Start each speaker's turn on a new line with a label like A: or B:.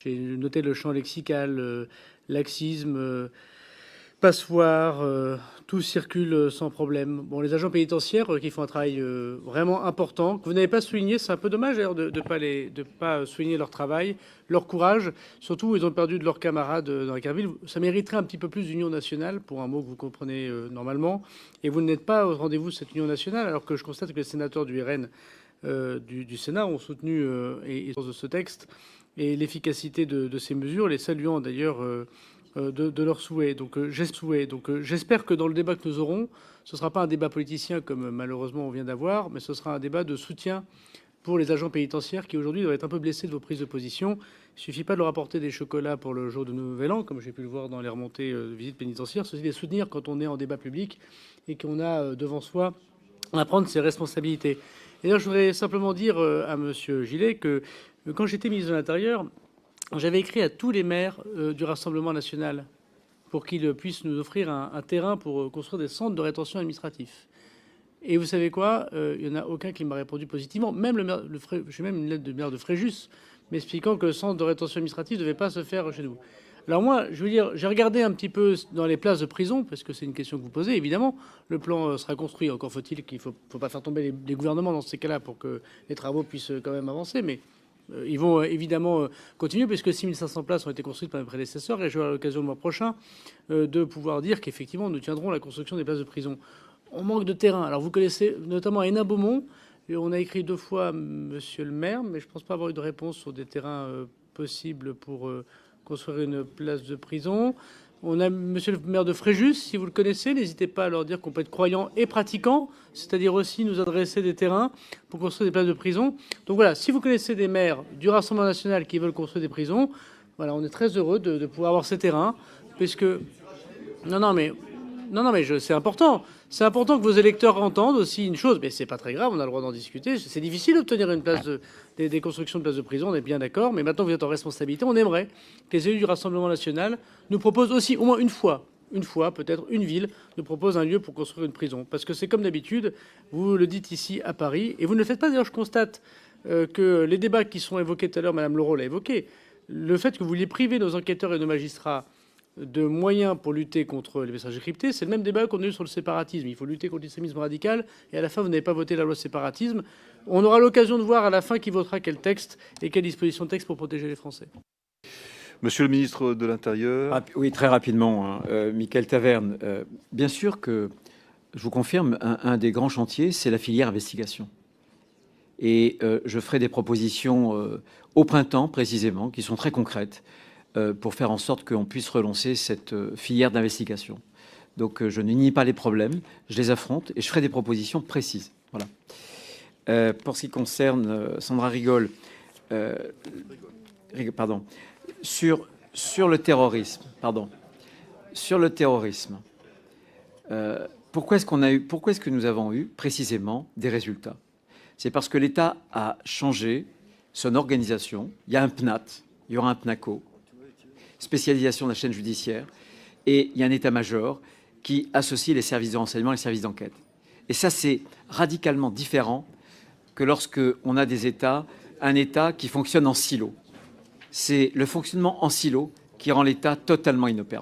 A: J'ai noté le champ lexical, laxisme, passoire, tout circule sans problème. Bon, les agents pénitentiaires qui font un travail vraiment important, que vous n'avez pas souligné, c'est un peu dommage d'ailleurs de ne pas souligner leur travail, leur courage. Surtout, ils ont perdu de leurs camarades dans la caverne. Ça mériterait un petit peu plus d'union nationale, pour un mot que vous comprenez normalement. Et vous n'êtes pas au rendez-vous de cette union nationale, alors que je constate que les sénateurs du RN du Sénat ont soutenu et de ce texte et l'efficacité de ces mesures, les saluant d'ailleurs de leurs souhaits. Donc j'espère que dans le débat que nous aurons, ce ne sera pas un débat politicien comme malheureusement on vient d'avoir, mais ce sera un débat de soutien pour les agents pénitentiaires qui aujourd'hui doivent être un peu blessés de vos prises de position. Il ne suffit pas de leur apporter des chocolats pour le jour de Nouvel An, comme j'ai pu le voir dans les remontées de visites pénitentiaires, c'est aussi les soutenir quand on est en débat public et qu'on a devant soi à prendre ses responsabilités. Et là, je voudrais simplement dire à Monsieur Gillet que quand j'étais ministre de l'Intérieur, j'avais écrit à tous les maires du Rassemblement national pour qu'ils puissent nous offrir un terrain pour construire des centres de rétention administratifs. Et vous savez quoi, il n'y en a aucun qui m'a répondu positivement. Même j'ai même une lettre de maire de Fréjus m'expliquant que le centre de rétention administrative ne devait pas se faire chez nous. Alors moi, je veux dire, j'ai regardé un petit peu dans les places de prison, parce que c'est une question que vous posez, évidemment. Le plan sera construit, encore faut-il qu'il ne faut pas faire tomber les gouvernements dans ces cas-là pour que les travaux puissent quand même avancer. Mais ils vont évidemment continuer, puisque 6500 places ont été construites par mes prédécesseurs, et j'aurai l'occasion le mois prochain de pouvoir dire qu'effectivement, nous tiendrons la construction des places de prison. On manque de terrain. Alors vous connaissez notamment à Hénin-Beaumont, et on a écrit 2 fois Monsieur le maire, mais je ne pense pas avoir eu de réponse sur des terrains possibles pour construire une place de prison. On a Monsieur le maire de Fréjus, si vous le connaissez, n'hésitez pas à leur dire qu'on peut être croyant et pratiquant, c'est-à-dire aussi nous adresser des terrains pour construire des places de prison. Donc voilà, si vous connaissez des maires du Rassemblement national qui veulent construire des prisons, voilà, on est très heureux de pouvoir avoir ces terrains, puisque non mais c'est important. C'est important que vos électeurs entendent aussi une chose, mais c'est pas très grave, on a le droit d'en discuter. C'est difficile d'obtenir une place des constructions de places de prison, on est bien d'accord, mais maintenant que vous êtes en responsabilité, on aimerait que les élus du Rassemblement national nous proposent aussi au moins une fois, peut-être une ville, nous propose un lieu pour construire une prison. Parce que c'est comme d'habitude, vous le dites ici à Paris, et vous ne le faites pas d'ailleurs, je constate que les débats qui sont évoqués tout à l'heure, Madame Leroux l'a évoqué, le fait que vous vouliez priver nos enquêteurs et nos magistrats de moyens pour lutter contre les messages cryptés, c'est le même débat qu'on a eu sur le séparatisme. Il faut lutter contre l'islamisme radical, et à la fin, vous n'avez pas voté la loi séparatisme. On aura l'occasion de voir à la fin qui votera quel texte et quelle disposition de texte pour protéger les Français.
B: Monsieur le ministre de l'Intérieur.
C: Oui, très rapidement, Michael Taverne. Bien sûr que, je vous confirme, un des grands chantiers, c'est la filière investigation. Et je ferai des propositions au printemps, précisément, qui sont très concrètes, pour faire en sorte qu'on puisse relancer cette filière d'investigation. Donc je ne nie pas les problèmes, je les affronte et je ferai des propositions précises. Voilà. Pour ce qui concerne Sandra Rigol, pardon, sur le terrorisme, pourquoi est-ce que nous avons eu précisément des résultats? C'est parce que l'État a changé son organisation. Il y a un PNAT, il y aura un PNACO, spécialisation de la chaîne judiciaire, et il y a un état-major qui associe les services de renseignement et les services d'enquête. Et ça, c'est radicalement différent que lorsque on a un État qui fonctionne en silo. C'est le fonctionnement en silo qui rend l'État totalement inopérant.